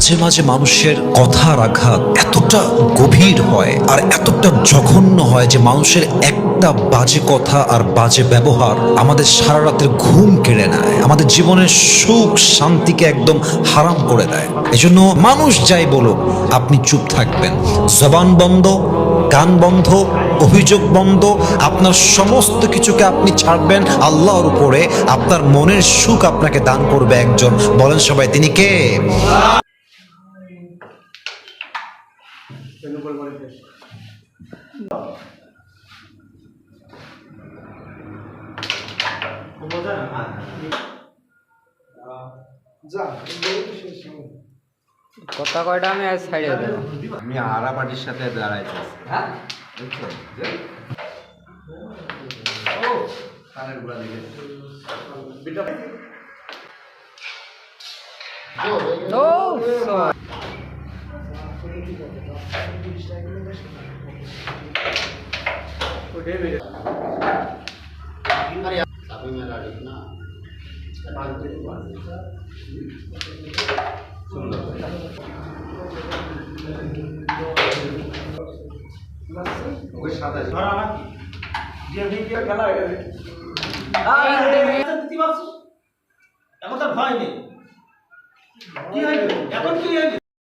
মাঝে মাঝে মানুষের কথার আঘাত এতটা গভীর হয় আর এতটা জঘন্য হয় যে মানুষের একটা বাজে কথা আর বাজে ব্যবহার আমাদের সারা রাতের ঘুম কেড়ে নেয়, আমাদের জীবনের সুখ শান্তিকে একদম হারাম করে দেয়। এজন্য মানুষ যাই বলুক আপনি চুপ থাকবেন, জবান বন্ধ, কান বন্ধ, অভিযোগ বন্ধ, আপনার সমস্ত কিছুকে আপনি ছাড়বেন আল্লাহর উপরে। আপনার মনের সুখ আপনাকে দান করবে একজন, বলেন সবাই তিনি কে? কথা কয়টা আমি আজ ছাড়িয়ে দেবো। আমি আরা পার্টির সাথে দাঁড়াইতেছি। হ্যাঁ বুঝছো যে ও কানের গুলা দিকে ও ওই সাদা এখন তো ভয় নেই, কি হয়েছে এখন কি হয়েছে?